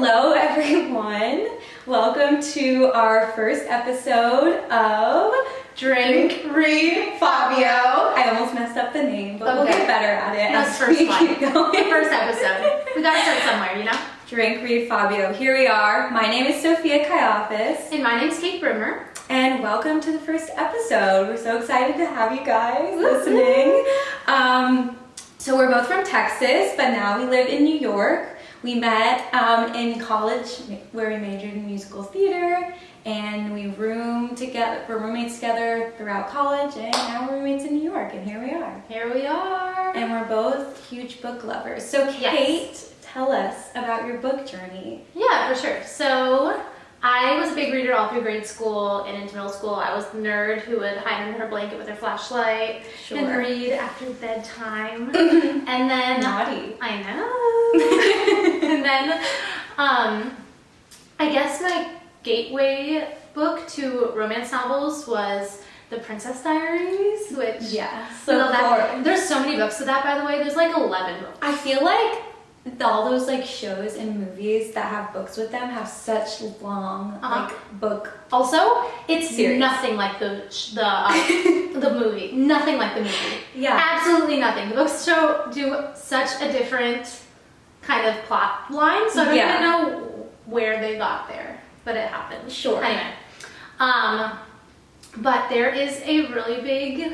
Hello everyone. Welcome to our first episode of Drink Read Fabio. I almost messed up the name, but we'll get better at it That's as first we one. keep going. First episode. We gotta start somewhere, you know? Drink Read Fabio. Here we are. My name is Sophia Kaiafas. And my name's Kate Brimmer. And welcome to the first episode. We're so excited to have you guys listening. So we're both from Texas, but now we live in New York. We met in college where we majored in musical theater, and we roomed together, we're roommates together throughout college, and now we're roommates in New York, and here we are. Here we are. And we're both huge book lovers. So Kate, tell us about your book journey. Yeah, for sure. So I was a big reader all through grade school and into middle school. I was the nerd who would hide under her blanket with her flashlight and read after bedtime. And then Naughty. I know. And then I guess my gateway book to romance novels was The Princess Diaries, which there's so many books of that, by the way. There's like 11 books. I feel like all those like shows and movies that have books with them have such long like book. Also, it's series. nothing like the movie. Nothing like the movie. Yeah, Absolutely nothing. The books do such a different kind of plot line, so I don't even know where they got there, but it happened. Sure. Anyway, but there is a really big,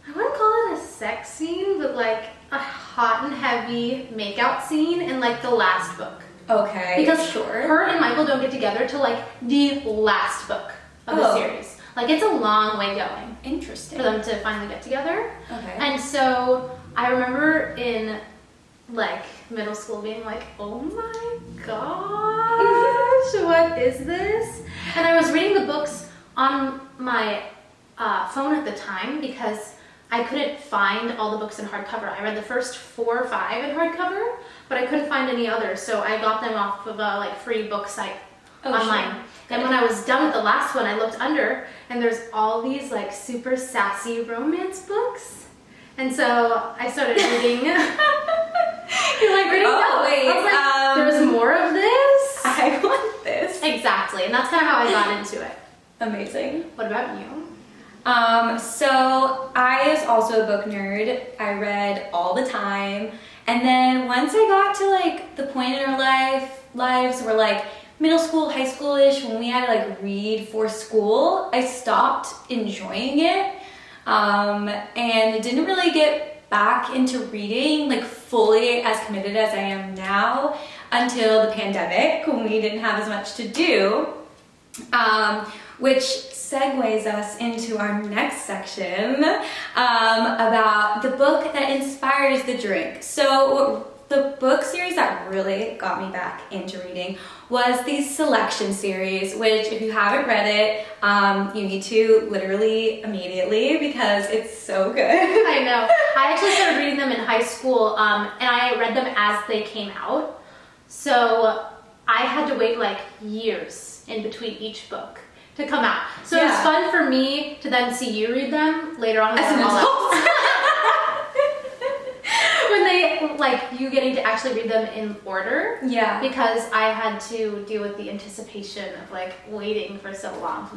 I wouldn't call it a sex scene, but like a hot and heavy makeout scene in like the last book. Okay. Because her and Michael don't get together till like the last book of the series. Like it's a long way going. Interesting. For them to finally get together. Okay. And so I remember in like middle school being like, oh my gosh, what is this? And I was reading the books on my phone at the time because I couldn't find all the books in hardcover. I read the first 4 or 5 in hardcover, but I couldn't find any others, so I got them off of a like free book site online. Sure. And when I was done with the last one, I looked under, and there's all these like super sassy romance books. And so I started reading. You're like reading those. Wait, I was like, there's more of this? I want this. Exactly, and that's kind of how I got into it. Amazing. What about you? So I was also a book nerd. I read all the time. And then once I got to like the point in our lives where like middle school, high school-ish, when we had to like read for school, I stopped enjoying it. And didn't really get back into reading like fully as committed as I am now until the pandemic, when we didn't have as much to do. Which segues us into our next section about the book that inspires the drink. So the book series that really got me back into reading was the Selection series, which if you haven't read it, you need to literally immediately because it's so good. I know. I actually started reading them in high school, and I read them as they came out. So I had to wait like years in between each book to come out. So it was fun for me to then see you read them later on as an adult. When they, like, you getting to actually read them in order. Yeah. Because I had to deal with the anticipation of, like, waiting for so long.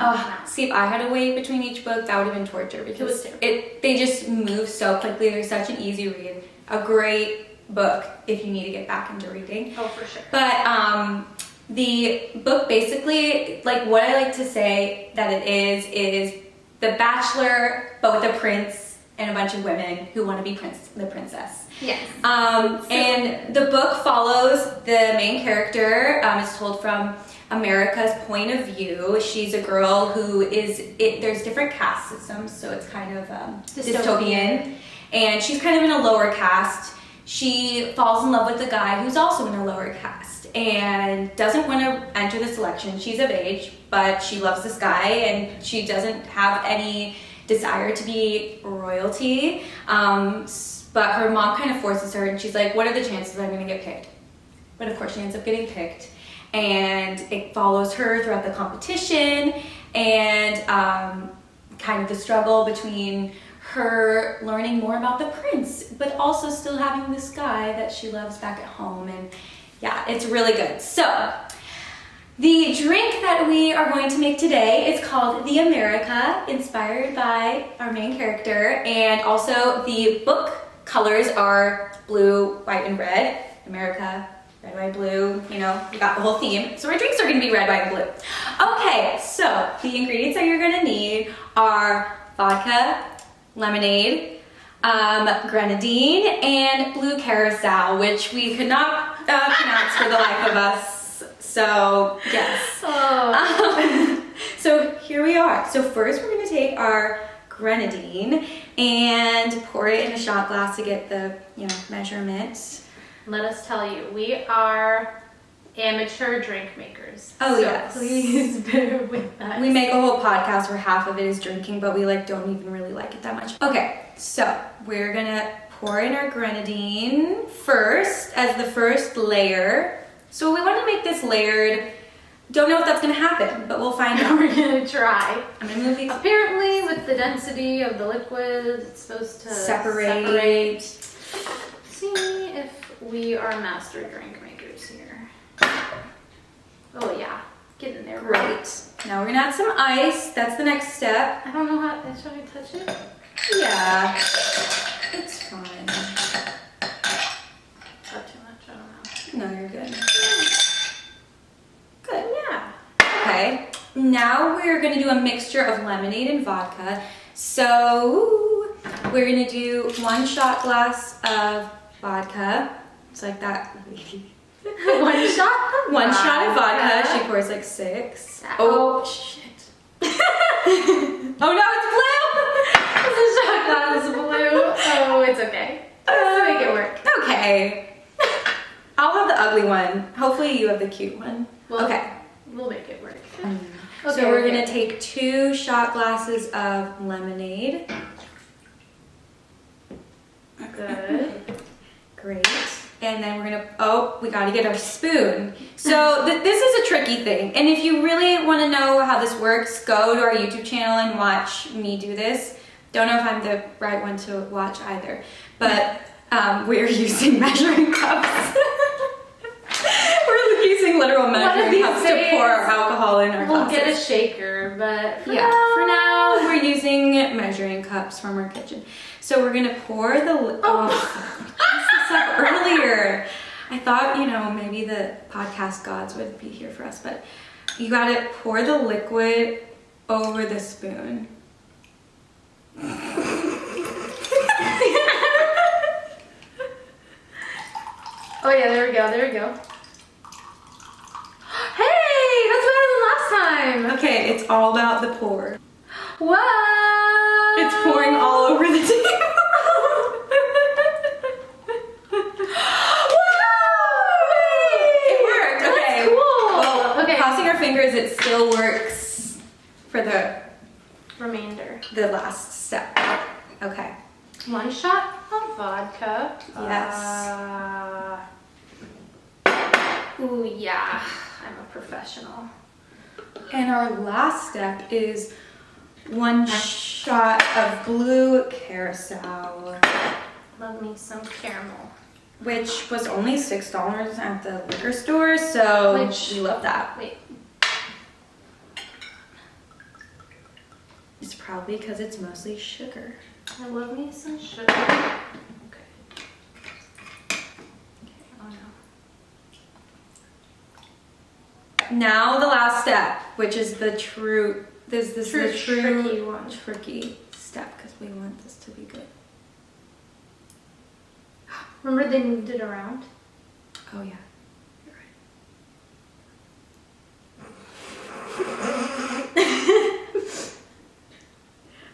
See, if I had to wait between each book, that would have been torture because they just move so quickly. They're such an easy read. A great book if you need to get back into reading. Oh, for sure. But the book basically, like what I like to say that it is The Bachelor, but with a prince and a bunch of women who want to be the princess. Yes. And the book follows the main character. It's told from America's point of view. She's a girl who there's different caste systems, so it's kind of dystopian. And she's kind of in a lower caste. She falls in love with a guy who's also in a lower caste and doesn't want to enter the selection. She's of age, but she loves this guy and she doesn't have any desire to be royalty. But her mom kind of forces her and she's like, what are the chances I'm going to get picked? But of course she ends up getting picked. And it follows her throughout the competition and kind of the struggle between her learning more about the prince, but also still having this guy that she loves back at home. And Yeah, it's really good. So, the drink that we are going to make today is called the America, inspired by our main character, and also the book colors are blue, white, and red. America, red, white, blue, you know, we got the whole theme. So our drinks are gonna be red, white, and blue. Okay, so the ingredients that you're gonna need are vodka, lemonade, grenadine, and blue curacao, which we could not pronounce for the life of us. So, yes. So here we are. So first we're gonna take our grenadine and pour it in a shot glass to get the, you know, measurement. Let us tell you, we are amateur drink makers. Oh, so yes. Please bear with us. We make a whole podcast where half of it is drinking, but we like don't even really like it that much. Okay, so we're gonna pour in our grenadine first as the first layer. So we want to make this layered. Don't know if that's gonna happen, but we'll find out. We're gonna try. I'm gonna move these. Apparently, with the density of the liquid, it's supposed to separate. See if we are master drink makers here. Oh yeah, get in there. Right. Now we're gonna add some ice. That's the next step. I don't know how. Should I touch it? Yeah, it's fine. Not too much. I don't know. No, you're good. Good. Yeah. Okay. Now we're gonna do a mixture of lemonade and vodka. So we're gonna do 1 shot glass of vodka. It's like that. One shot. One shot of vodka. She pours like 6. Oh, shit. Oh no, it's blue. It's a shot glass of blue. Oh, it's okay. Let's make it work. Okay. I'll have the ugly one. Hopefully you have the cute one. Well, okay. We'll make it work. Okay, Okay, so we're gonna take 2 shot glasses of lemonade. Good. Great. And then we're gonna, we gotta get our spoon. So this is a tricky thing. And if you really wanna know how this works, go to our YouTube channel and watch me do this. Don't know if I'm the right one to watch either. But we're using measuring cups. We're using literal measuring cups to pour our alcohol in our glasses. We'll get a shaker, but for now we're using measuring cups from our kitchen. So we're gonna pour the. I messed this up earlier. I thought, you know, maybe the podcast gods would be here for us, but you gotta pour the liquid over the spoon. Oh yeah, there we go. There we go. Hey, that's better than last time. Okay, it's all about the pour. What? It's pouring all over the table. It worked. Okay. That's cool. Well, okay. Crossing our fingers, it still works for the Remainder. last step. Okay. 1 shot of vodka. Yes. Ooh, yeah. I'm a professional. And our last step is 1 shot of blue curacao, Love me some caramel. which was only $6 at the liquor store, so we love that. Wait. It's probably because it's mostly sugar. I love me some sugar. Okay. Oh no. Now the last step, which is the true. This is the true tricky one. tricky step because we want this to be good. Remember they moved it around? Oh yeah, you're right.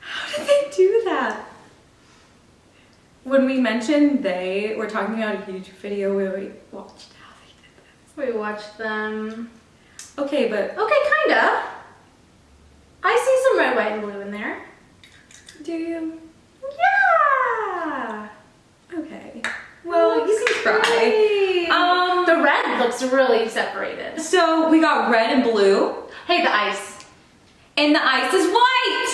How did they do that? When we mentioned they were talking about a YouTube video where we watched how they did this. We watched them. Okay, but Okay, kinda. I see some red, white, and blue in there. do you? Yeah. Okay. Well, you can try. Great. The red looks really separated. So we got red and blue, Hey, the ice. and the ice is white.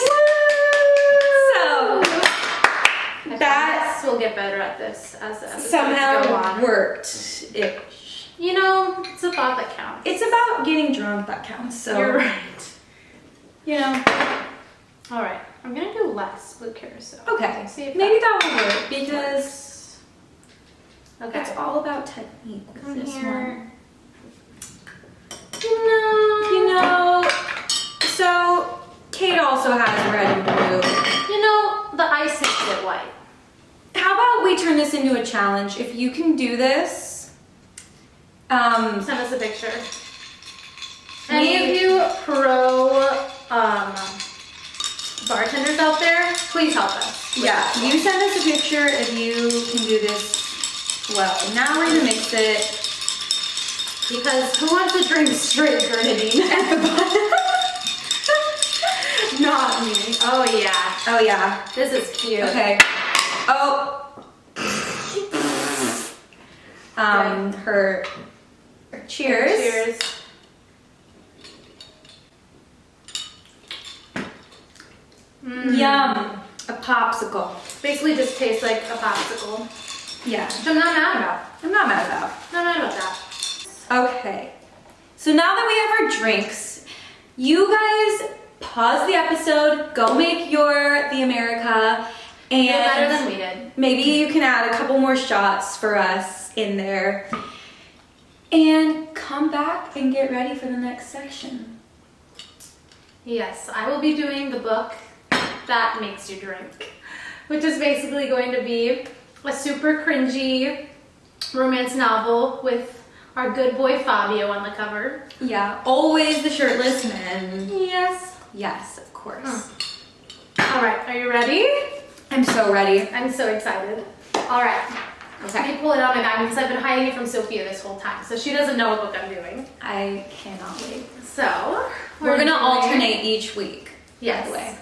So That will get better at this as the episodes go somehow on. worked. It You know, it's a thought that counts. It's about getting drunk that counts. So you're right. You know. All right, I'm gonna do less blue carousel. Okay. See if maybe that will work because okay. it's all about technique with Come this here. one. You know. So Kate also has red and blue. You know, the ice hits it white. How about we turn this into a challenge? If you can do this, send us a picture. Any of you pro bartenders out there, please help us. Yeah, you send us a picture if you can do this well. Now we're gonna mix it. Because who wants to drink straight grenadine at the bottom? Not me. Oh yeah. Oh yeah. This is cute. Okay. Oh. Her cheers. Cheers. Yum. A popsicle. Basically just tastes like a popsicle. Yeah. Which I'm not mad about. I'm not mad about. Not mad about that. Okay. So now that we have our drinks, you guys pause the episode, go make your the America, and Feel better than we did. maybe you can add a couple more shots for us in there. And come back and get ready for the next section. Yes, I will be doing the book that makes you drink, which is basically going to be a super cringy romance novel with our good boy Fabio on the cover. Yeah, always the shirtless men. Yes. Yes, of course. All right, are you ready? I'm so ready. I'm so excited. All right. Let Okay. me pull it out of my bag because I've been hiding it from Sophia this whole time, so she doesn't know what book I'm doing. I cannot wait. So, We're gonna doing- alternate each week. Yes. By the way.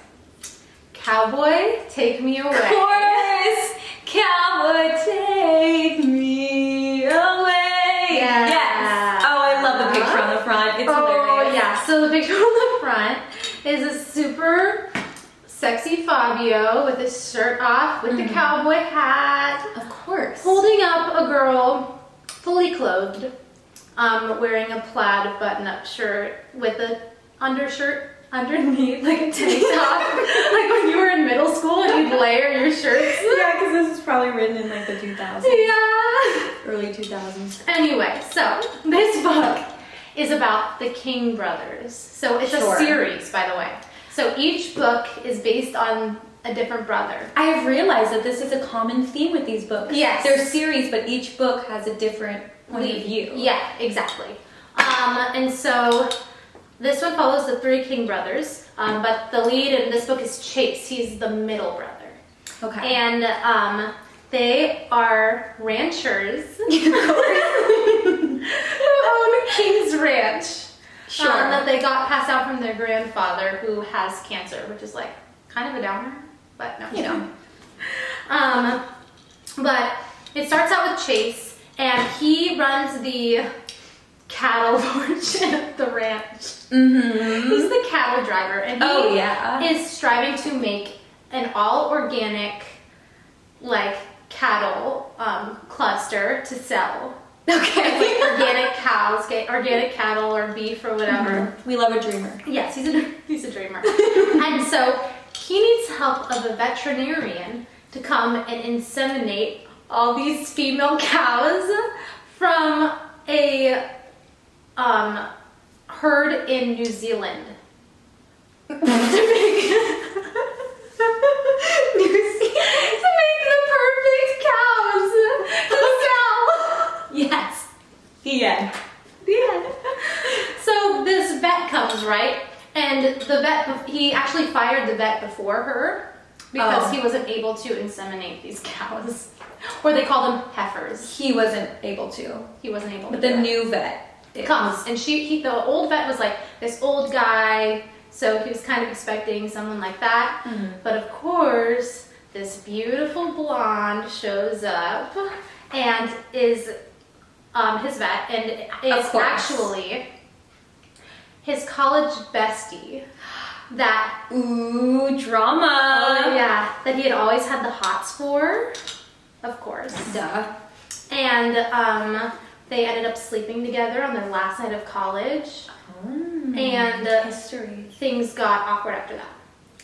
Cowboy, take me away. Of course! Cowboy, take me away! Yeah. Yes! Oh, I love the picture on the front. It's hilarious. Yeah, so the picture on the front is a super sexy Fabio with his shirt off, with the cowboy hat, Of course. holding up a girl fully clothed, wearing a plaid button-up shirt with a undershirt underneath, like a tank top, like when you were in middle school and you'd layer your shirts. Yeah, because this is probably written in like the 2000s. Yeah. Early 2000s. Anyway, so this book is about the King brothers. So it's Sure. a series, by the way. So each book is based on a different brother. I have realized that this is a common theme with these books. Yes. They're series, but each book has a different point of view. Yeah, exactly. And so this one follows the three King brothers, but the lead in this book is Chase. He's the middle brother. Okay. And they are ranchers who own King's Ranch. Sure. That they got passed out from their grandfather who has cancer, which is like kind of a downer, but no. You know. But it starts out with Chase, and he runs the cattle portion of the ranch. Mm-hmm. He's the cattle driver, and he is striving to make an all-organic, like, cattle cluster to sell. Okay. Like organic cows, organic cattle or beef or whatever. Mm-hmm. We love a dreamer. Yes, he's a dreamer. And so he needs help of a veterinarian to come and inseminate all these female cows from a herd in New Zealand. to make the perfect cows to sell. Yes. The end. The end. So this vet comes, right? And the vet, he actually fired the vet before her because he wasn't able to inseminate these cows. Or they call them heifers. He wasn't able to. He wasn't able But to. the do it. new vet comes, and the old vet was like this old guy, so he was kind of expecting someone like that. Mm-hmm. But of course, this beautiful blonde shows up and is his vet, and is actually his college bestie. That drama. Oh yeah, that he had always had the hots for, of course. Duh. And They ended up sleeping together on their last night of college. And history. Things got awkward after that.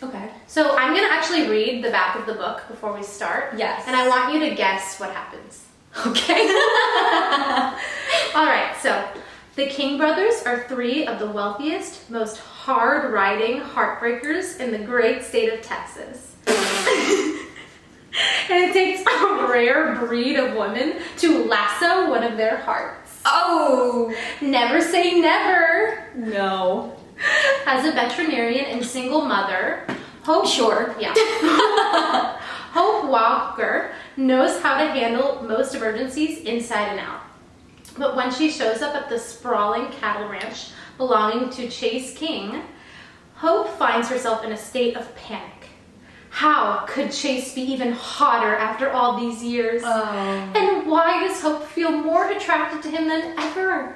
Okay. So I'm going to actually read the back of the book before we start. Yes. And I want you to guess what happens. Okay. All right, so the King brothers are 3 of the wealthiest, most hard-riding heartbreakers in the great state of Texas. And it takes a rare breed of women to lasso one of their hearts. Oh! Never say never. No. As a veterinarian and single mother, Hope Walker knows how to handle most emergencies inside and out. But when she shows up at the sprawling cattle ranch belonging to Chase King, Hope finds herself in a state of panic. How could Chase be even hotter after all these years? Oh. And why does Hope feel more attracted to him than ever?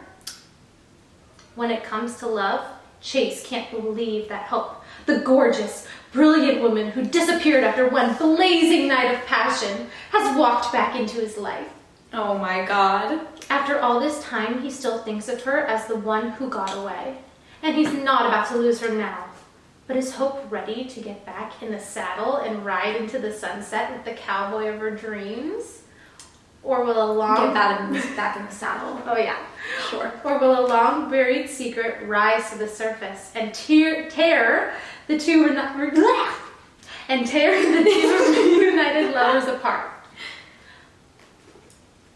When it comes to love, Chase can't believe that Hope, the gorgeous, brilliant woman who disappeared after one blazing night of passion, has walked back into his life. Oh my God. After all this time, he still thinks of her as the one who got away. And he's not about to lose her now. But is Hope ready to get back in the saddle and ride into the sunset with the cowboy of her dreams? Or will a long... back in the saddle. Oh yeah. Sure. Or will a long buried secret rise to the surface and tear the two reunited lovers apart?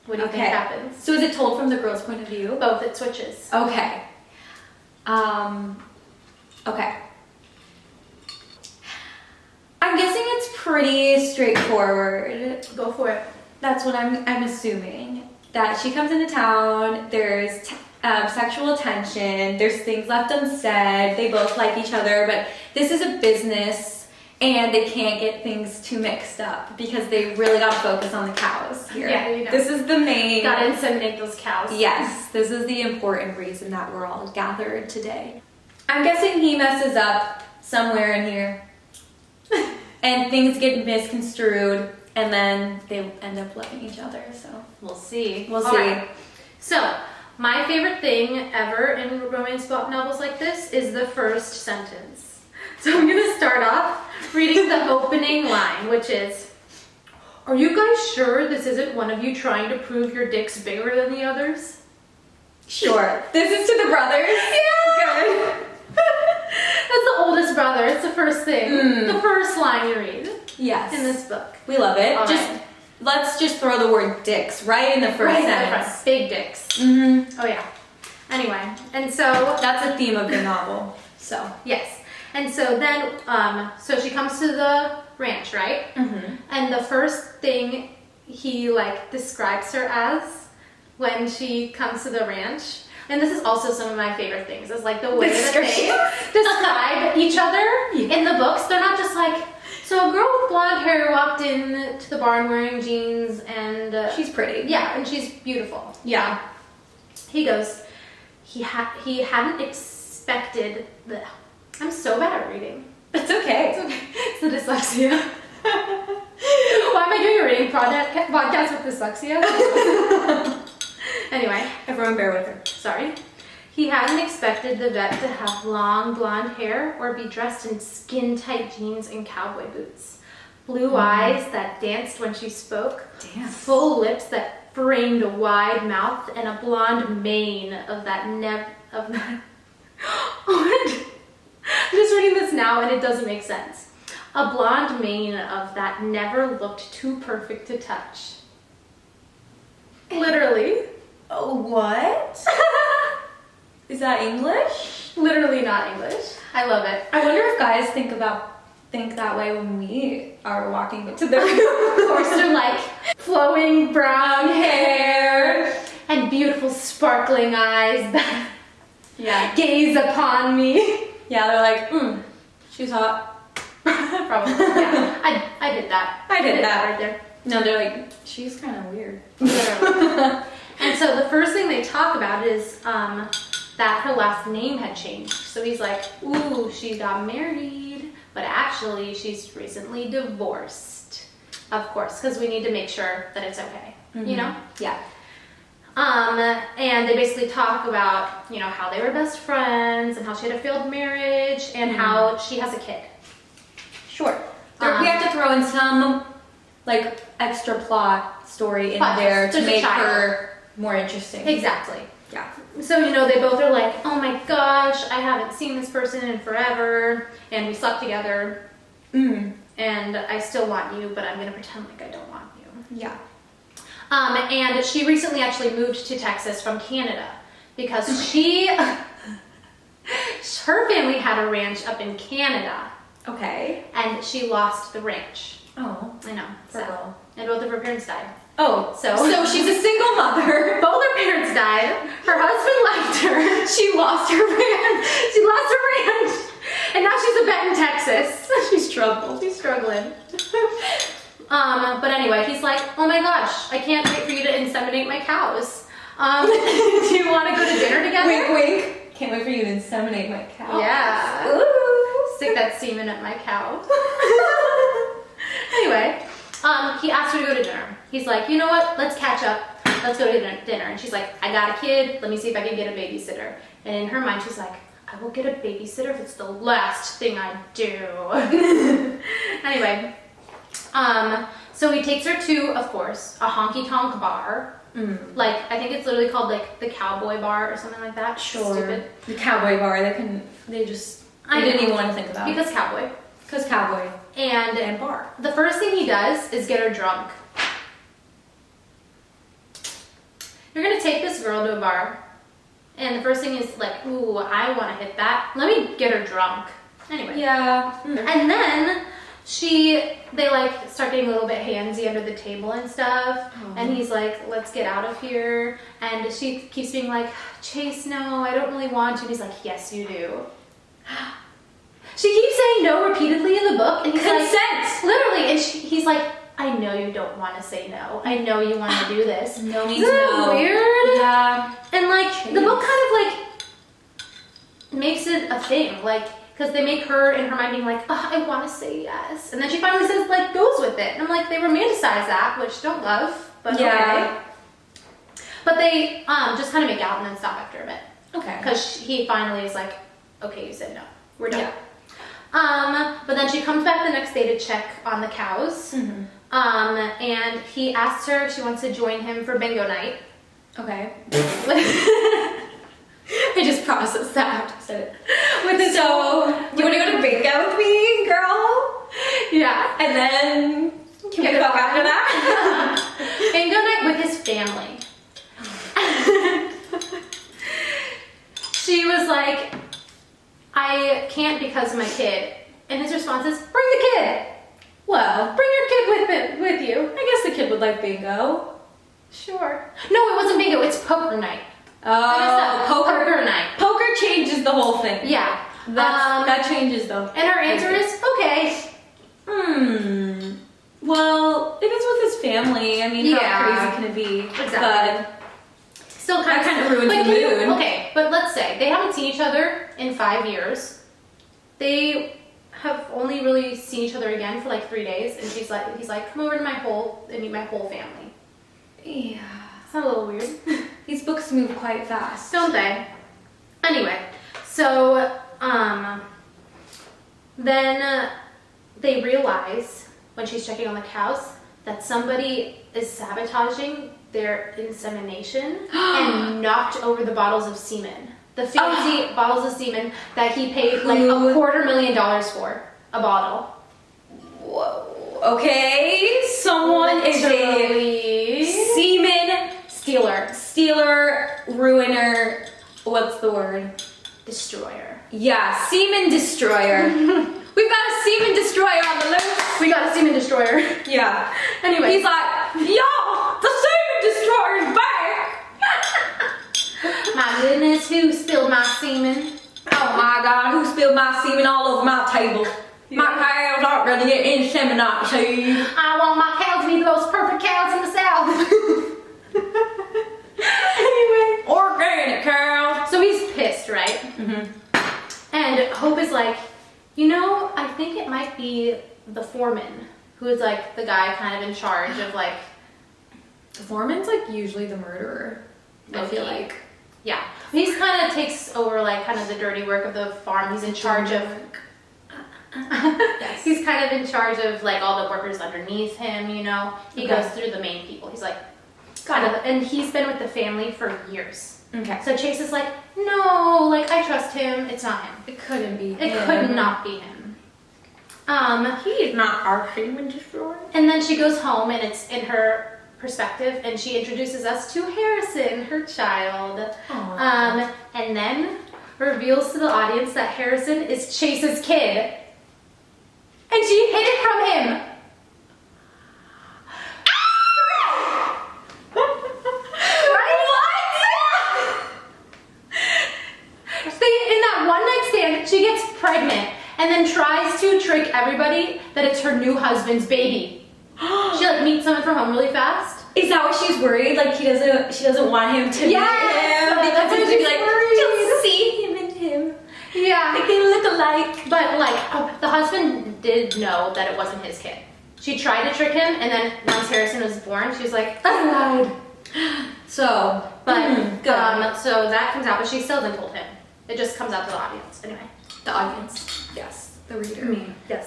What do you think happens? So is it told from the girl's point of view? Both, it switches. Okay. Okay. I'm guessing it's pretty straightforward. Go for it. That's what I'm assuming. That she comes into town, there's sexual tension, there's things left unsaid, they both like each other, but this is a business and they can't get things too mixed up because they really got to focus on the cows here. Yeah, you know. This is the main... Gotta inseminate those cows. Yes, this is the important reason that we're all gathered today. I'm guessing he messes up somewhere in here and things get misconstrued and then they end up loving each other, so... We'll see. We'll see. Right. So, my favorite thing ever in romance novels like this is the first sentence. So I'm going to start off reading the opening line, which is, "Are you guys sure this isn't one of you trying to prove your dick's bigger than the others?" Sure. This is to the brothers? Yeah! Good. That's the oldest brother. It's the first thing. The first line you read. Yes. In this book. We love it. All just right. Let's just throw the word dicks right in the first sentence. Big dicks. Mm-hmm. Oh yeah. Anyway, and so that's the theme of the novel. So yes, and so then so she comes to the ranch, right? Mm-hmm. And the first thing he describes her as when she comes to the ranch. And this is also some of my favorite things. Is the way that they describe each other in the books. They're not just so a girl with blonde hair walked in to the barn wearing jeans and... she's pretty. Yeah, and she's beautiful. Yeah. He goes, he hadn't expected the... I'm so bad at reading. It's okay. It's the dyslexia. Why am I doing a reading podcast with dyslexia? Anyway. Everyone bear with her. Sorry. He hadn't expected the vet to have long blonde hair or be dressed in skin-tight jeans and cowboy boots. Blue eyes that danced when she spoke. Damn. Full lips that framed a wide mouth and a blonde mane of that I'm just reading this now and it doesn't make sense. A blonde mane of that never looked too perfect to touch. Literally. Oh, what? Is that English? Literally not English. I love it. I wonder if guys think that way when we are walking to their course. They're flowing brown hair and beautiful sparkling eyes that gaze upon me. Yeah, they're she's hot. Probably. Yeah. I did that. I did that right there. No, they're she's kind of weird. Literally. And so the first thing they talk about is that her last name had changed. So he's like, ooh, she got married, but actually she's recently divorced. Of course, because we need to make sure that it's okay. Mm-hmm. You know? Yeah. And they basically talk about, you know, how they were best friends and how she had a failed marriage and how she has a kid. Sure. We have to throw in some, like, extra plot story in there to make her more interesting. Exactly. Yeah. So, you know, they both are like, oh my gosh, I haven't seen this person in forever, and we slept together, and I still want you, but I'm going to pretend like I don't want you. Yeah. And she recently actually moved to Texas from Canada because her family had a ranch up in Canada. Okay. And she lost the ranch. Oh. I know. Poor girl. And both of her parents died. Oh, so she's a single mother. Both her parents died. Her husband left her. She lost her ranch. She lost her ranch. And now she's a vet in Texas. She's struggling. She's struggling. But anyway, he's like, oh my gosh, I can't wait for you to inseminate my cows. Do you want to go to dinner together? Wink, wink. Can't wait for you to inseminate my cow. Yeah. Ooh. Stick that semen at my cow. Anyway, he asked her to go to dinner. He's like, you know what? Let's catch up. Let's go to dinner. And she's like, I got a kid. Let me see if I can get a babysitter. And in her mind, she's like, I will get a babysitter if it's the last thing I do. Anyway, so he takes her to, of course, a honky-tonk bar. Like, I think it's literally called, like, the Cowboy bar or something like that. Sure. Stupid. The Cowboy bar. I didn't even want to think about it. Because Cowboy. Because Cowboy. And bar. The first thing he does is get her drunk. You're gonna take this girl to a bar, and the first thing is like, ooh, I want to hit that. Let me get her drunk. Anyway. Yeah. And then they like start getting a little bit handsy under the table and stuff. And he's like, let's get out of here. And she keeps being like, Chase, no, I don't really want to. And he's like, yes, you do. She keeps saying no repeatedly in the book, and he's consent. like, literally, and he's like, I know you don't want to say no. I know you want to do this. No means Isn't that no. weird? Yeah. And like, the book kind of like makes it a thing, like, because they make her in her mind being like, oh, I want to say yes, and then she finally says, like, goes with it. And I'm like, they romanticize that, which don't love, but okay. But they just kind of make out and then stop after a bit. Okay. Because he finally is like, okay, you said no. We're done. Yeah. But then she comes back the next day to check on the cows. And he asks her if she wants to join him for bingo night. Okay. I just processed that after I said it. You want to go to bingo with me, girl? Yeah. And then can we fuck after that? Bingo night with his family. She was like, I can't because of my kid. And his response is, bring the kid. Well, bring your kid with you. I guess the kid would like bingo. Sure. No, it wasn't bingo. It's poker night. Oh, poker night. Poker changes the whole thing. Yeah. That changes though. And her answer is, okay. Well, if it's with his family, I mean, how crazy can it be? Exactly. But still kind of ruins the mood. Okay, but let's say they haven't seen each other in 5 years. They have only really seen each other again for like 3 days, and he's like, come over to my whole and meet my whole family. Yeah. It's not a little weird. These books move quite fast. Don't they? Anyway, so then they realize when she's checking on the cows that somebody is sabotaging their insemination and knocked over the bottles of semen. The fancy bottles of semen that he paid like $250,000 for a bottle. Whoa. Okay, someone is a semen stealer, ruiner. What's the word? Destroyer. Yeah, semen destroyer. We've got a semen destroyer on the loose. We got a semen destroyer. Yeah. Anyway. He's like, yo, the semen destroyer's back. My goodness, who spilled my semen? Oh my God, who spilled my semen all over my table? Yeah. My cows aren't ready to get inseminated. I want my cows to be the most perfect cows in the South. Anyway. Organic cows. So he's pissed, right? And Hope is like, you know, I think it might be the foreman, who is like the guy kind of in charge of like... The foreman's like usually the murderer. I feel like. Yeah. He's kind of takes over like kind of the dirty work of the farm. He's in charge of Yes. He's kind of in charge of like all the workers underneath him, you know. He Okay. goes through the main people. He's like Got it. and he's been with the family for years. Okay. So Chase is like, no, like I trust him. It's not him. It couldn't be It him. could not be him. He's not our Semen destroyer. And then she goes home and it's in her perspective and she introduces us to Harrison, her child. Aww. And then reveals to the audience that Harrison is Chase's kid. And she hid it from him. In that one night stand, she gets pregnant and then tries to trick everybody that it's her new husband's baby. She like meets someone from home really fast. Is that why she's worried? Like she doesn't want him to meet him because that's it's why gonna be she's like worried. she'll see him and him. Yeah. Like they look alike. But like the husband did know that it wasn't his kid. She tried to trick him and then once Harrison was born, she was like, I lied. So, But good. so that comes out, but she still hasn't told him. It just comes out to the audience. Anyway. The audience, yes, the reader. Me. Yes.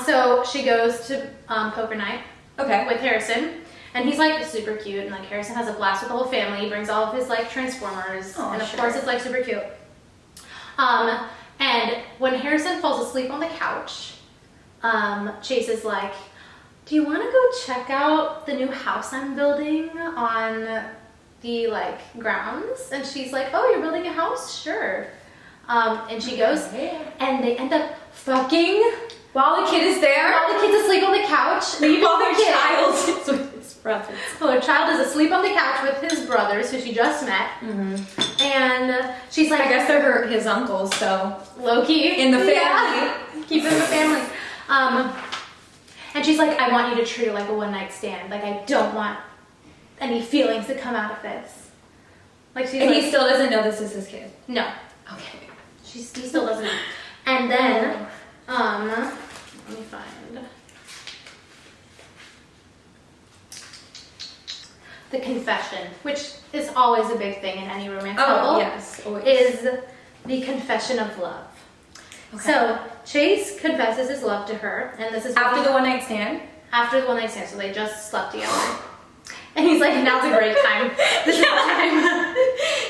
So she goes to poker night Okay. with Harrison, and he's like super cute, and like Harrison has a blast with the whole family. He brings all of his like Transformers, Aw, and of sure. course it's like super cute. And when Harrison falls asleep on the couch, Chase is like, "Do you want to go check out the new house I'm building on the like grounds?" And she's like, "Oh, you're building a house? Sure." And she goes, and they end up fucking While the kid is there, while the kid's asleep on the couch. while their the kid- child is with his brothers. Well, her child is asleep on the couch with his brothers, who she just met, and she's like, I guess they're his uncles, so Loki in the family. Yeah. Keep it in the family. And she's like, I want you to treat it like a one-night stand. Like I don't want any feelings to come out of this. Like she's And like, he still doesn't know this is his kid. no, Okay. he still doesn't know. And then, let me find the confession, which is always a big thing in any romance novel. yes. Always. Is the confession of love. Okay. So Chase confesses his love to her, and this is what After he- the one night stand? after the one night stand. So they just slept together, and he's like, "Now's a great time. This is the time."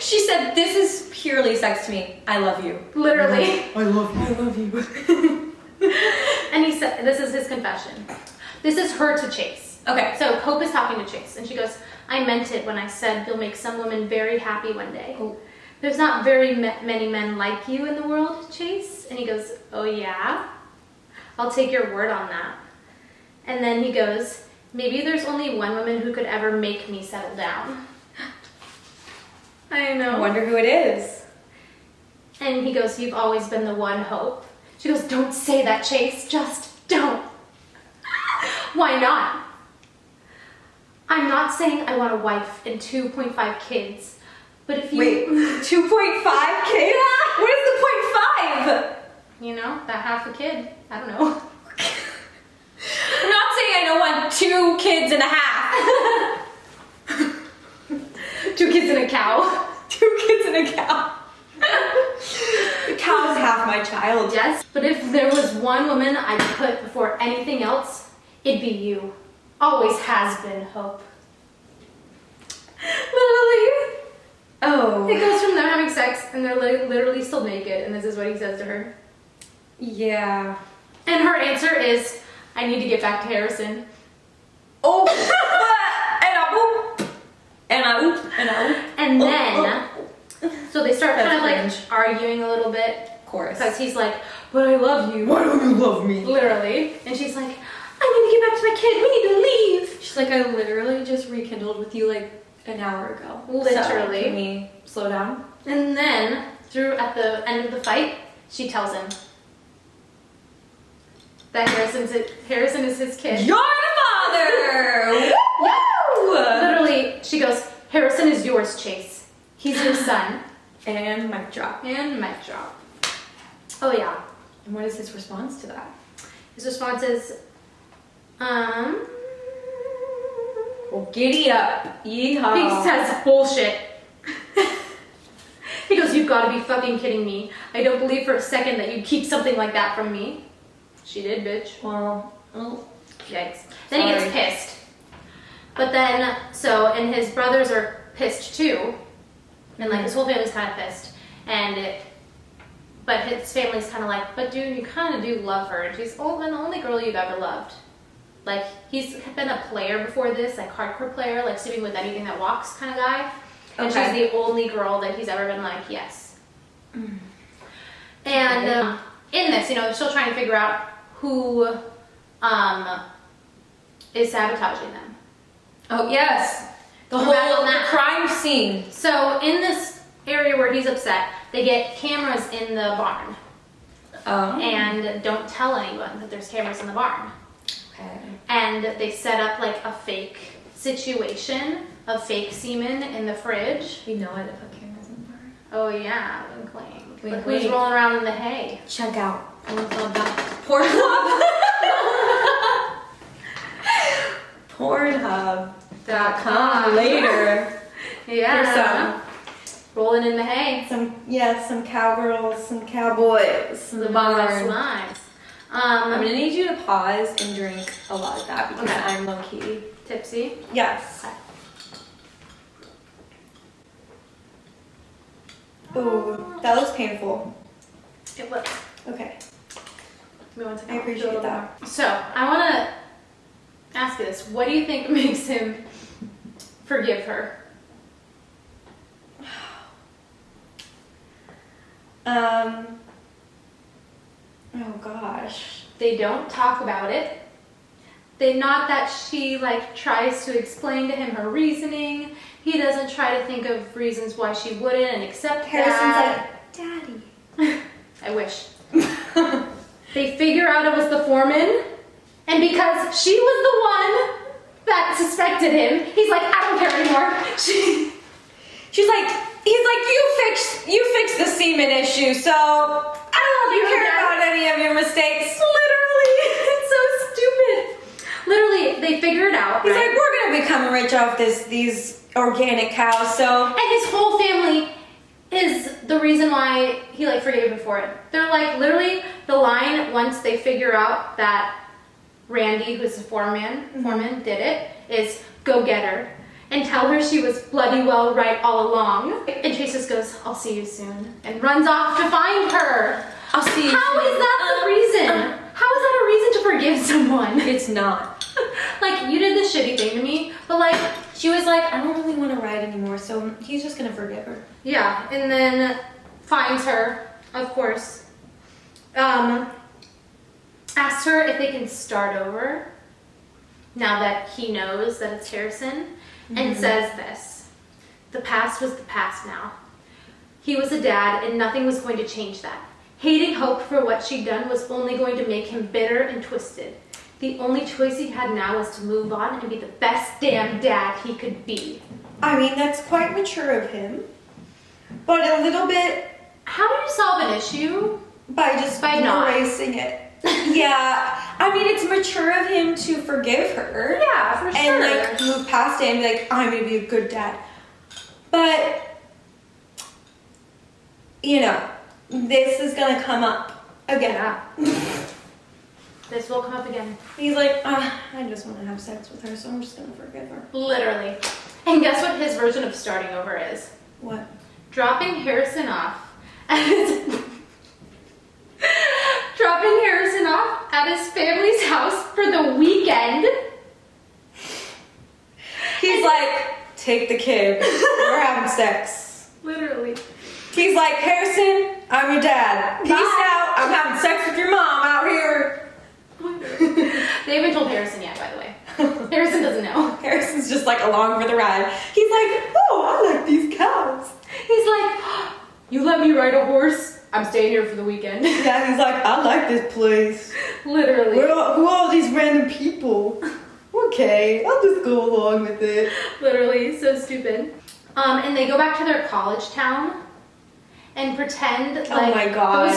She said, "This is purely sex to me. I love you." Literally. I love you. I love you. And he said, "This is his confession. This is her to Chase." Okay. So Hope is talking to Chase, and she goes, "I meant it when I said you'll make some women very happy one day. Oh. There's not very many men like you in the world, Chase." And he goes, "Oh yeah? I'll take your word on that." And then he goes, "Maybe there's only one woman who could ever make me settle down." I know. I wonder who it is. And he goes, "You've always been the one, Hope." She goes, "Don't say that, Chase. Just don't." "Why not?" "I'm not saying I want a wife and 2.5 kids, but if you..." Wait, 2.5 kids? Yeah. What is the 0.5? You know, that half a kid. I don't know. I'm not saying I don't want 2 kids and a half. 2 kids and a cow. 2 kids and a cow. The cow's half my child. Yes, but if there was one woman I'd put before anything else, it'd be you. Always has been, Hope. Literally. Oh. It goes from them having sex and they're literally still naked, and this is what he says to her. Yeah. And her answer is, "I need to get back to Harrison." Oh. And I oop. And then, so they start kind of like cringe. arguing a little bit. Of course. Because he's like, "But I love you." Why don't you love me? Literally. And she's like, "I need to get back to my kid. We need to leave." She's like, I literally just rekindled with you like an hour ago. Literally. So, can we slow down? And then, at the end of the fight, she tells him that Harrison is his kid. You're the father! Woo! Literally, she goes, "Harrison is yours, Chase. He's your son." And mic drop. And mic drop. Oh yeah. And what is his response to that? His response is, Well, giddy up. Yeehaw. He says bullshit. He goes, you've got to be fucking kidding me. I don't believe for a second that you'd keep something like that from me. She did, bitch. Well, yikes. Then he gets pissed. But then, and his brothers are pissed too. And like his whole family's kind of pissed. But his family's kind of like, but dude, you kind of do love her. And she's been the only girl you've ever loved. Like, he's been a player before this, like hardcore player, like sleeping with anything that walks kind of guy. And she's the only girl that he's ever been like, yes. Mm. And in this, they're still trying to figure out who is sabotaging them. Oh, yes. The whole crime scene. So in this area where he's upset, they get cameras in the barn. Oh. And don't tell anyone that there's cameras in the barn. Okay. And they set up like a fake situation of fake semen in the fridge. You know I did put cameras in the barn. Oh yeah, wink wink. Look who's rolling around in the hay. Check out Pornhub. Pornhub.com later. Yeah. Rolling in the hay. Some cowgirls, some cowboys in the barn. Nice. I'm gonna need you to pause and drink a lot of that because I'm low key tipsy. Yes. Okay. Ooh, that was painful. It was. Okay. I appreciate that. So I want to ask you this: what do you think makes him forgive her? Oh gosh. They don't talk about it. Not that she like tries to explain to him her reasoning. He doesn't try to think of reasons why she wouldn't and accept Harrison's like, Daddy. I wish. They figure out it was the foreman, and because she was the one that suspected him, he's like, I don't care anymore. He's like, you fix the semen issue, so I don't care about any of your mistakes. Literally, it's so stupid. Literally, they figure it out. He's like, we're gonna become rich off these organic cows, so. And his whole family is the reason why he like forgave her for it. They're like, literally, the line once they figure out that Randy, who's the foreman, did it, is go get her. And tell her she was bloody well right all along. And Chase just goes, I'll see you soon. And runs off to find her. I'll see you soon. How is that the reason? How is that a reason to forgive someone? It's not. Like, you did this shitty thing to me, but like... She was like, I don't really want to ride anymore, so he's just gonna forgive her. Yeah, and then finds her, of course. Asks her if they can start over, now that he knows that it's Harrison. And says this: the past was the past now. He was a dad and nothing was going to change that. Hating Hope for what she'd done was only going to make him bitter and twisted. The only choice he had now was to move on and be the best damn dad he could be. I mean, that's quite mature of him. But a little bit... How do you solve an issue? By not erasing it. Yeah, I mean, it's mature of him to forgive her. Yeah, for sure. And like move past it and be like, I'm gonna be a good dad. But, this is gonna come up again. Yeah. This will come up again. He's like, I just want to have sex with her, so I'm just gonna forgive her. Literally. And guess what his version of starting over is? What? Dropping Harrison off at his family's house for the weekend. He's like, take the kid. We're having sex. Literally. He's like, Harrison, I'm your dad. Peace out. I'm having sex with your mom out here. They haven't told Harrison yet, by the way. Harrison doesn't know. Harrison's just like along for the ride. He's like, oh, I like these cows. He's like, you let me ride a horse? I'm staying here for the weekend. Yeah, he's like, I like this place. Literally. Who are all these random people? Okay, I'll just go along with it. Literally, so stupid. And they go back to their college town and pretend like... Oh my god.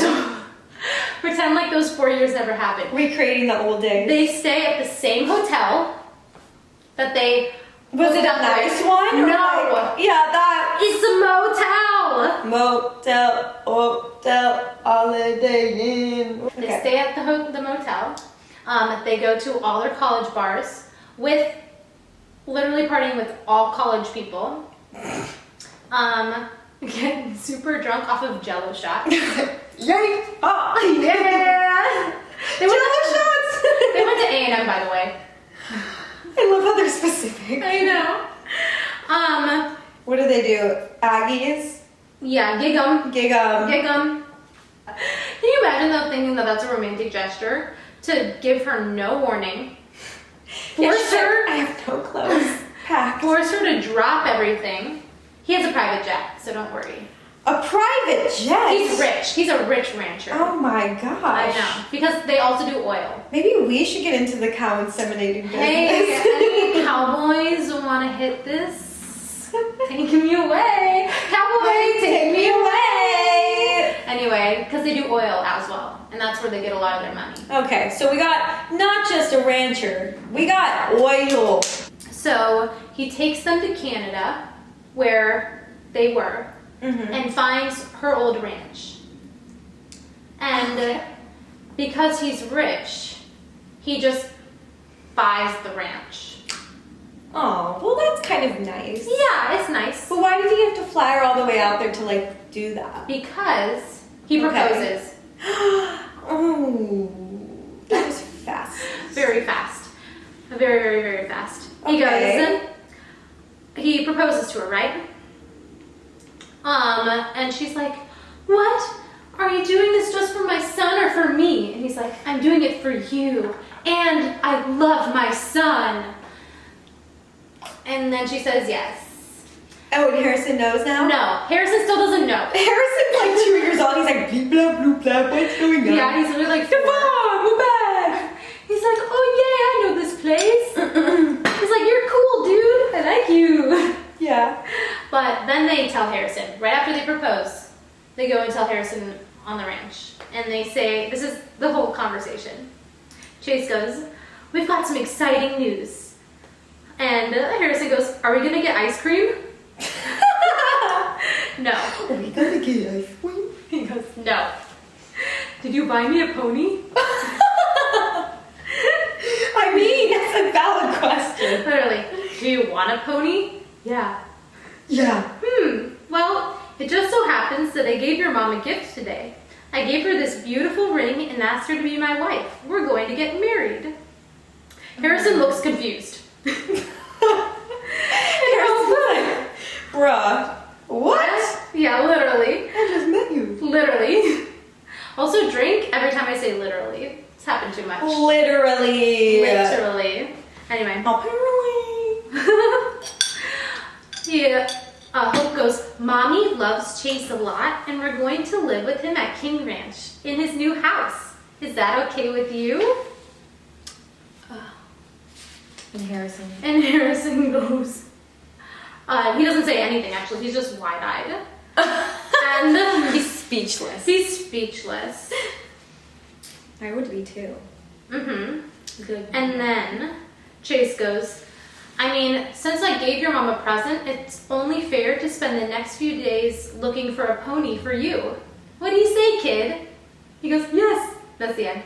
Pretend like those 4 years never happened. Recreating the old days. They stay at the same hotel that they Was it a nice one? Or No. like, yeah, that. It's a motel. Motel, Holiday Inn. They Okay. stay at the motel. They go to all their college bars with literally partying with all college people. Get super drunk off of Jello Shots. Yay! Oh, Yeah. Jello Shots! They went to A&M, by the way. I love how they're specific. I know. What do they do? Aggies? Yeah, gig 'em. Gig 'em. Gig 'em. Can you imagine though thinking that that's a romantic gesture? To give her no warning. Force her. I have no clothes. Packed. Force her to drop everything. He has a private jet, so don't worry. A private jet? He's rich. He's a rich rancher. Oh my gosh. I know. Because they also do oil. Maybe we should get into the cow inseminating business. Hey, any cowboys want to hit this? Take me away. Cowboy, take me away. Anyway, because they do oil as well. And that's where they get a lot of their money. Okay, so we got not just a rancher, we got oil. So he takes them to Canada, where they were, and finds her old ranch. And because he's rich, he just buys the ranch. Oh, well that's kind of nice. Yeah, it's nice. But why did he have to fly her all the way out there to like do that? Because he Okay. proposes. Oh, that was fast. Very fast. Very, very, very fast. He Okay. goes, he proposes to her, right? And she's like, what? Are you doing this just for my son or for me? And he's like, I'm doing it for you. And I love my son. And then she says yes. Oh, and Harrison knows now? No, Harrison still doesn't know. Harrison's like 2 years old. He's like, bleep, blah, bloop, blah, what's going on? Yeah, he's literally like 4. Devon, we're back. He's like, oh yeah, I know this place. He's like, you're cool, dude. I like you. Yeah. But then they tell Harrison, right after they propose, they go and tell Harrison on the ranch. And they say, this is the whole conversation. Chase goes, we've got some exciting news. And Harrison goes, are we going to get ice cream? No. Are we gonna get ice cream? He goes, no. Did you buy me a pony? I mean, that's a valid question. Literally, do you want a pony? Yeah. Yeah. Well, it just so happens that I gave your mom a gift today. I gave her this beautiful ring and asked her to be my wife. We're going to get married. Harrison looks confused. Harrison's like, bruh, what? Yeah, literally. I just met you. Literally. Also, drink every time I say literally. It's happened too much. Literally. Literally. Anyway. Apparently. Yeah. Hope goes, Mommy loves Chase a lot, and we're going to live with him at King Ranch in his new house. Is that okay with you? And Harrison. And Harrison goes, he doesn't say anything actually, he's just wide-eyed. And He's speechless. he's speechless. I would be too. Good. And then Chase goes, I mean, since I gave your mom a present, it's only fair to spend the next few days looking for a pony for you. What do you say, kid? He goes, yes. That's the end.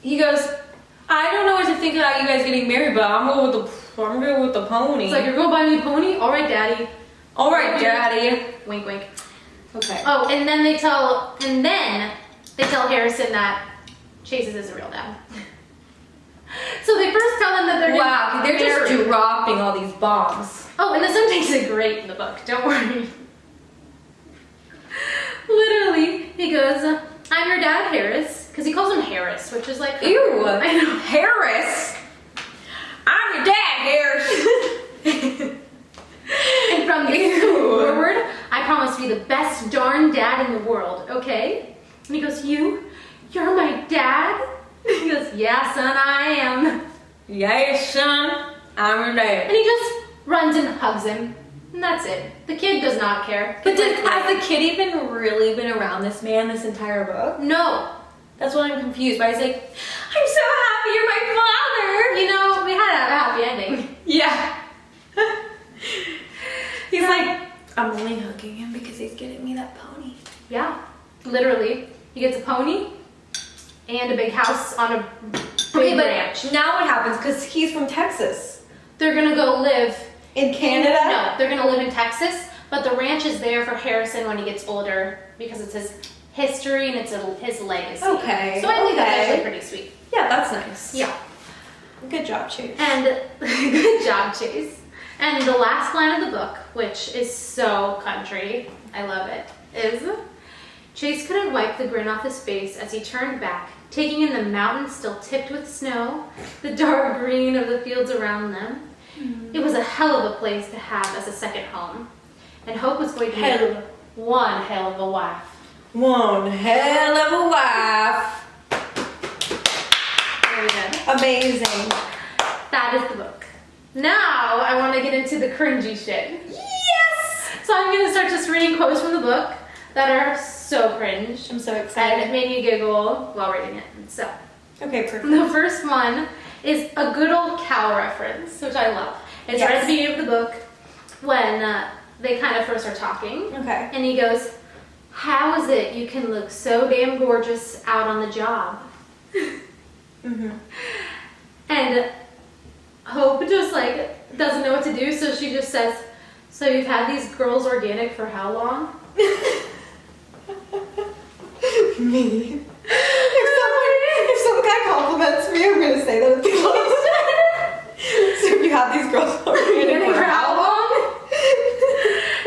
He goes, I don't know what to think about you guys getting married, but I'm good with the pony. It's like, you're going to buy me a pony? All right, Daddy. All right, Daddy. Wink, wink. Okay. Oh, and then they tell Harrison that Chase is his real dad. So they first tell him that they're Wow, they're just married. dropping all these bombs. Oh, and the son takes it great in the book. Don't worry. Literally, he goes, I'm your dad, Harris. Because he calls him Harris, which is like... Ew. I know. Harris. I'm your dad, Harris. And from this Ew. forward, I promise to be the best darn dad in the world, okay? And he goes, you're my dad? He goes, yeah, son, I am. Yes, son. I'm your dad. And he just runs and hugs him. And that's it. The kid does not care. But Kid's like, has the kid even really been around this man this entire book? no. That's what I'm confused by. He's like, I'm so happy you're my father. You know, we had a happy ending. Yeah. He's like, I'm only hugging him because he's getting me that pony. Yeah, literally. He gets a pony and a big house on a big ranch. Now what happens? Because he's from Texas. They're gonna go live in Canada? No, they're gonna live in Texas, but the ranch is there for Harrison when he gets older because it's his history and it's his legacy. Okay. So I think that's actually pretty sweet. Yeah, that's nice. Yeah. Good job, Chase. And good job, Chase. And the last line of the book, which is so country, I love it, is Chase couldn't wipe the grin off his face as he turned back, taking in the mountains still tipped with snow, the dark green of the fields around them. It was a hell of a place to have as a second home. And Hope was going to be one hell of a wife. One hell of a wife. Very good. Amazing. That is the book. Now I want to get into the cringy shit. Yes! So I'm going to start just reading quotes from the book that are so cringe. I'm so And excited. it made me giggle while reading it. So, Okay, perfect. the first one is a good old cow reference, which I love. It's right at the beginning of the book when they kind of first are talking. Okay. And he goes, how is it you can look so damn gorgeous out on the job? Mm-hmm. And Hope just like doesn't know what to do, so she just says, so you've had these girls organic for how long? Me. If some guy compliments me, I'm gonna say that at the close. So if you have these girls organic for how long?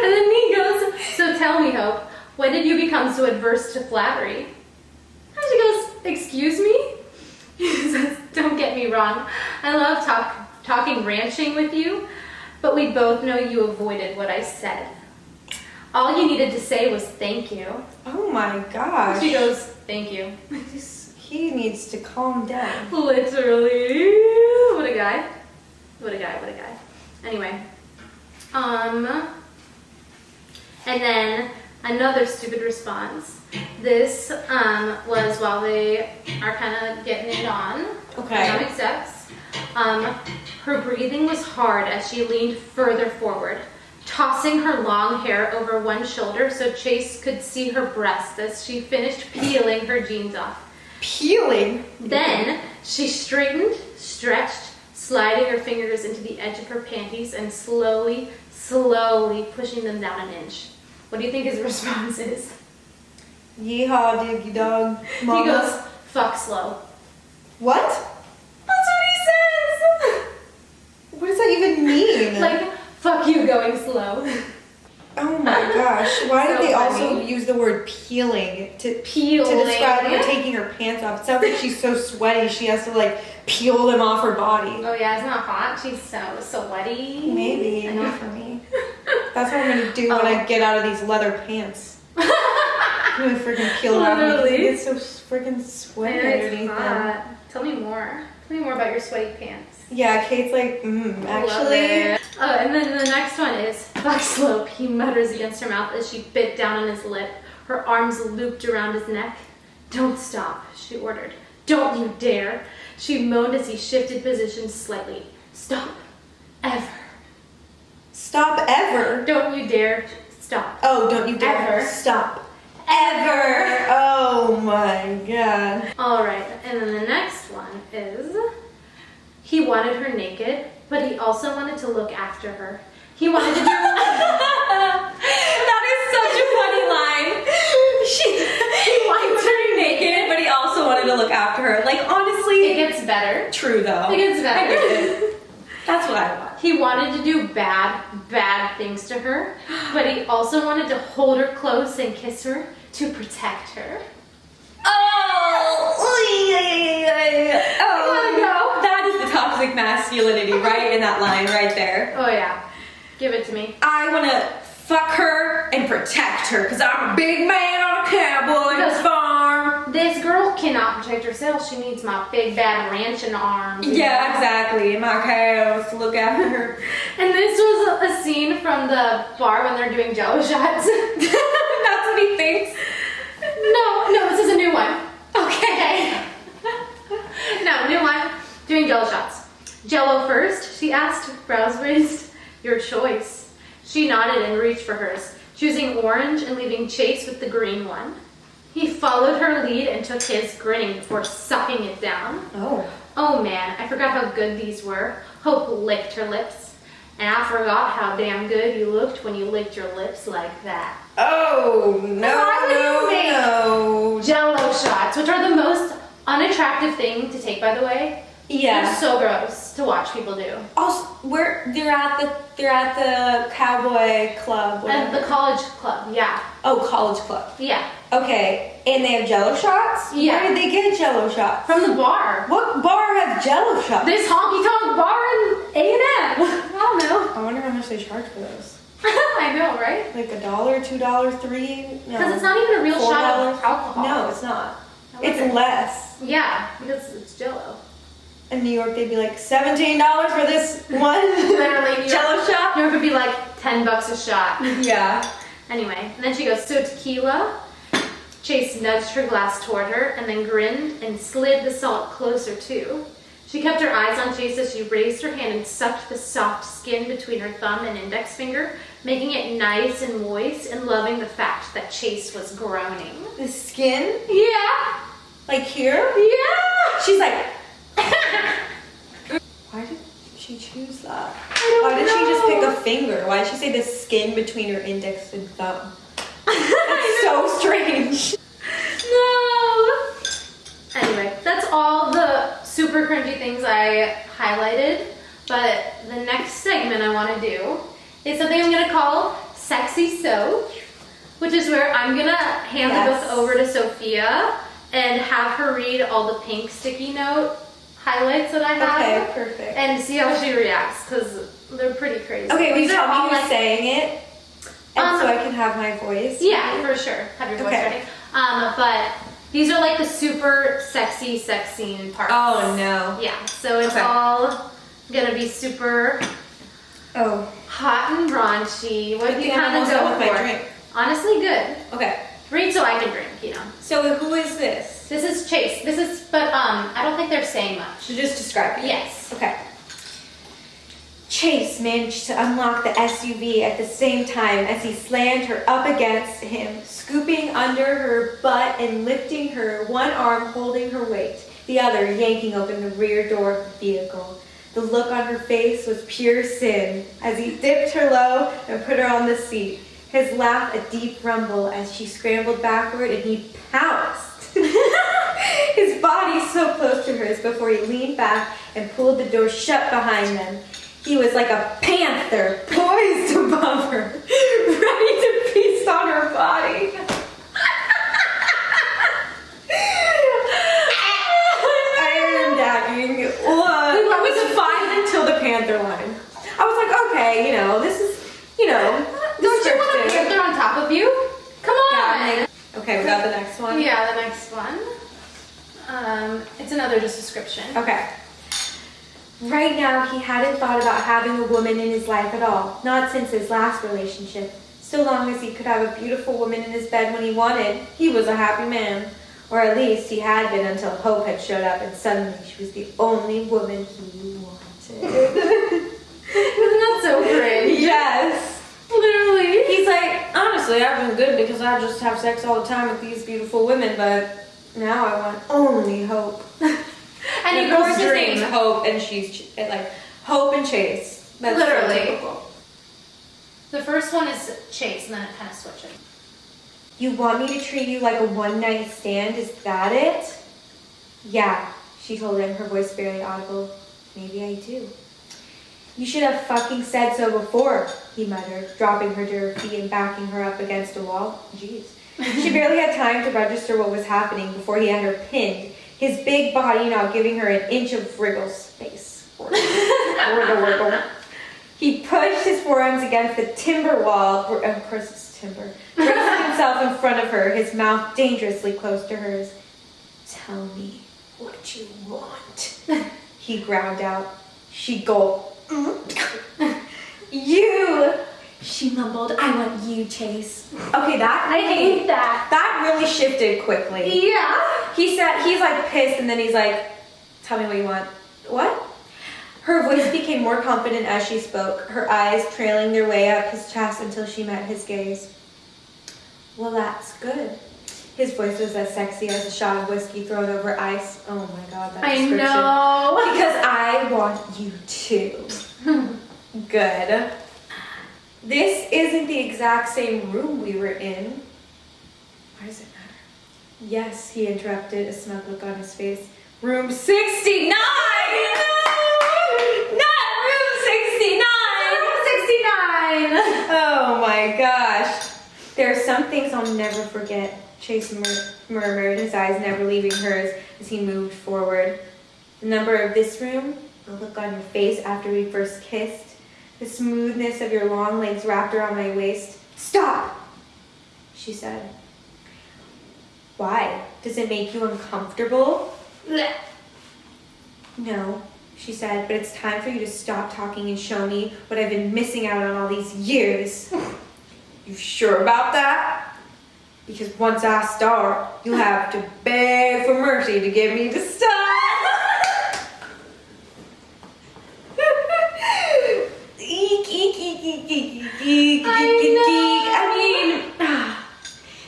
And then he goes, so tell me, Hope, when did you become so adverse to flattery? And she goes, excuse me? He says, don't get me wrong, I love talking ranching with you, but we both know you avoided what I said. All you needed to say was thank you. Oh my gosh. She goes, thank you. He needs to calm down. Literally. What a guy. What a guy, what a guy. Anyway. And then another stupid response. This was while they are kind of getting it on. Okay. Having sex. Her breathing was hard as she leaned further forward, tossing her long hair over one shoulder so Chase could see her breast as she finished peeling her jeans off. Peeling? Then she straightened, stretched, sliding her fingers into the edge of her panties and slowly pushing them down an inch. What do you think his response is? Yeehaw, diggy dog. Mama. He goes, fuck slow. What? That's what he says! What does that even mean? Like, fuck you going slow. Oh my gosh. Why So did they funny. also use the word peeling to Peeling. describe her taking her pants off? It sounds like she's so sweaty she has to like peel them off her body. Oh yeah, it's not hot. She's so sweaty. Maybe, not for me. That's what I'm gonna do when I get out of these leather pants. I'm gonna freaking peel them off. Literally. It's so freaking sweaty Yeah, it's underneath them. hot. Tell me more. Tell me more about your sweaty pants. Yeah, Kate's like, Love actually. it. And then the next one is fuck slope. He mutters against her mouth as she bit down on his lip, her arms looped around his neck. Don't stop, she ordered. Don't you dare. She moaned as he shifted positions slightly. Stop. Ever. Stop ever. Don't you dare stop. Oh, don't you dare. Ever. Stop. Ever. Oh my god. All right, and then the next one is he wanted her naked, but he also wanted to look after her. He wanted to do That is such a funny line. He wanted her naked, but he also wanted to look after her. Like, honestly. It gets better. True, though. It gets better. I get it. That's what I want. He wanted to do bad things to her, but he also wanted to hold her close and kiss her to protect her. Oh! Gotta go. That is the toxic masculinity right in that line right there. Oh yeah, give it to me. I want to fuck her and protect her because I'm a big man on a cowboy farm. This girl cannot protect herself. She needs my big bad ranching arms. Yeah, exactly. My cows to look after her. And this was a scene from the bar when they're doing Jello Shots. That's what he thinks. No, this is a new one. Okay. doing Jello shots. Jello first, she asked, brows raised. Your choice. She nodded and reached for hers, choosing orange and leaving Chase with the green one. He followed her lead and took his, grinning before sucking it down. Oh man, I forgot how good these were. Hope licked her lips. And I forgot how damn good you looked when you licked your lips like that. Oh, no. Jello shots, which are the most unattractive thing to take, by the way. Yeah. They're so gross to watch people do. Also, they're at the Cowboy club. And the college club, yeah. Oh, college club. Yeah. Okay, and they have Jello shots? Yeah. Where did they get Jello shots? From the bar. What bar has Jello shots? This honky-tonk bar in A&M. I don't know. I wonder how much they charge for those. I know, right? Like $1, $2, $3? No. Because it's not even a real $4? shot of alcohol. No, it's not. I wonder. It's less. Yeah, because it's Jello. In New York, they'd be like $17 for this one Literally, Jello shot. New York would be like $10 a shot. Yeah. Anyway, and then she goes, so tequila? Chase nudged her glass toward her and then grinned and slid the salt closer too. She kept her eyes on Chase as she raised her hand and sucked the soft skin between her thumb and index finger, making it nice and moist and loving the fact that Chase was groaning. The skin? Yeah. Like here? Yeah. She's like... Why did she choose that? Why did she just pick a finger? Why did she say the skin between her index and thumb? That's so strange. No. Anyway, that's all the super cringy things I highlighted. But the next segment I want to do is something I'm going to call Sexy Soap, which is where I'm going to hand the book over to Sophia and have her read all the pink sticky note highlights that I have. Okay, perfect. And see how she reacts, because they're pretty crazy. Okay, will you These tell are all me who's saying it? And so I can have my voice? Yeah, for sure. Have your voice ready. But these are like the super sexy sex scene parts. Oh, no. Yeah, so it's all gonna be super hot and raunchy. What do you kind of go with for? my drink. Honestly, good. Okay. Read so I can drink, you know. So who is this? This is Chase. But I don't think they're saying much. So just describe it. Yes. Okay. Chase managed to unlock the SUV at the same time as he slammed her up against him, scooping under her butt and lifting her, one arm holding her weight, the other yanking open the rear door of the vehicle. The look on her face was pure sin as he dipped her low and put her on the seat. His laugh a deep rumble as she scrambled backward and he pounced. His body so close to hers before he leaned back and pulled the door shut behind them. He was like a panther poised above her, ready to feast on her body. I am gagging. It was fine until the panther line. I was like, okay, this is, Don't you want a panther on top of you? Come on. Yeah. Okay, we got the next one. Yeah, the next one. It's another just description. Okay. Right now, he hadn't thought about having a woman in his life at all, not since his last relationship. So long as he could have a beautiful woman in his bed when he wanted, he was a happy man. Or at least he had been until Hope had showed up and suddenly she was the only woman he wanted. Isn't that so cringe? Yes. Literally. He's like, honestly, I've been good because I just have sex all the time with these beautiful women, but now I want only Hope. And of course, dreams Hope, and she's like Hope and Chase. That's literally. So typical. The first one is Chase, and then it kind of switches. You want me to treat you like a one-night stand? Is that it? Yeah, she told him, her voice barely audible. Maybe I do. You should have fucking said so before, he muttered, dropping her to her feet and backing her up against a wall. Jeez. She barely had time to register what was happening before he had her pinned, his big body now giving her an inch of wriggle space. Wriggle. He pushed his forearms against the timber wall, of course it's timber, bracing himself in front of her, his mouth dangerously close to hers. Tell me what you want, he ground out. She gulped. You, she mumbled, I want you, Chase. Okay, I hate that. That really shifted quickly. Yeah. He's like pissed and then he's like, tell me what you want. What? Her voice became more confident as she spoke, her eyes trailing their way up his chest until she met his gaze. Well, that's good. His voice was as sexy as a shot of whiskey thrown over ice. Oh my god, that description. I know. Because I want you to. Good. This isn't the exact same room we were in. Why does it matter? Yes, he interrupted, a smug look on his face. Room 69! Not room 69! Room 69! Oh my gosh. There are some things I'll never forget, Chase murmured, his eyes never leaving hers as he moved forward. The number of this room, the look on your face after we first kissed, the smoothness of your long legs wrapped around my waist. Stop, she said. Why? Does it make you uncomfortable? Blech. No, she said, but it's time for you to stop talking and show me what I've been missing out on all these years. You sure about that? Because once I start, you'll have to beg for mercy to get me to stop.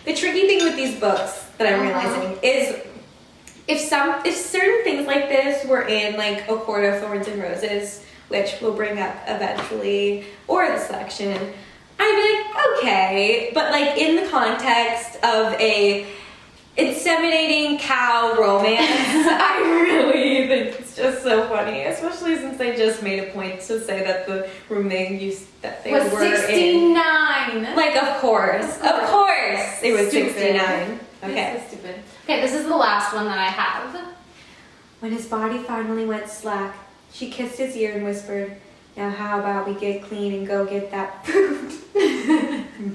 The tricky thing with these books that I'm realizing is if certain things like this were in like A Court of Thorns and Roses, which we'll bring up eventually, or the selection, I'd be like, okay, but like in the context of a inseminating cow romance, I really think it's just so funny, especially since they just made a point to say that the room they was were 69. in. Like, of course, it was Stupid. 69. Okay. This is stupid. Okay, this is the last one that I have. When his body finally went slack, she kissed his ear and whispered, "Now how about we get clean and go get that food?"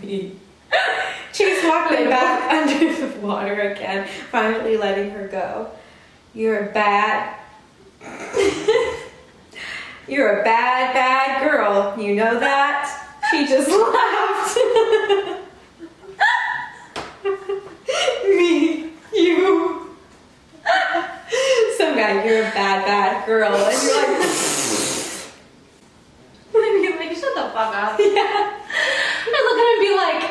Me. Chase walked him back under the water again, finally letting her go. You're a bad girl. You know that? She just laughed. Me, you. Some guy, you're a bad girl. And you're like, I mean, like, shut the fuck up. yeah. I look at him and be like,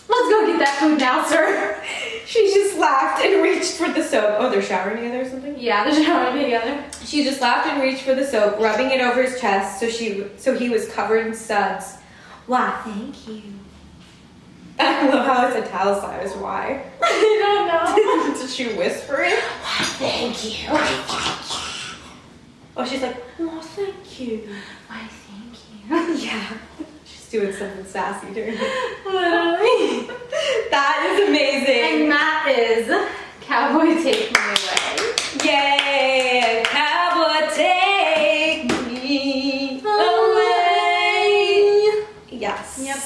let's go get that food now, sir. She just laughed and reached for the soap. Oh, they're showering together or something? Yeah, they're showering together. She just laughed and reached for the soap, rubbing it over his chest so he was covered in suds. Why, thank you. I love how it's italicized. Why? I don't know. Did she whisper it? Why, thank you. Oh, she's like, oh, thank you. Why, thank you. Yeah. She's doing something sassy to her. Literally. That is amazing. And that is Cowboy Take Me Away. Yay! Cowboy, take me away. Yes. Yep.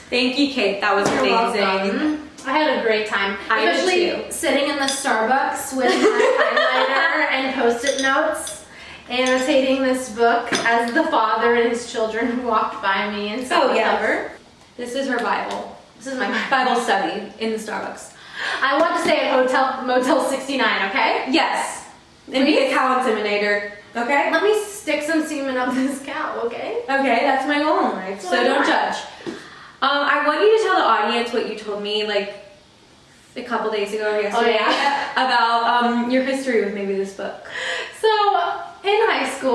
Thank you, Kate. That was You're amazing. welcome. I had a great time. I did Especially too. sitting in the Starbucks with my highlighter and Post-it notes, annotating this book as the father and his children walked by me and saw the cover. This is her Bible. This is my Bible study in the Starbucks. I want to stay at Motel 69, okay? Yes. And be a cow inseminator. Okay? Let me stick some semen up this cow, okay? Okay, that's my goal in life. So don't judge. I want you to tell the audience what you told me like a couple days ago or yesterday about your history with maybe this book. So in high school,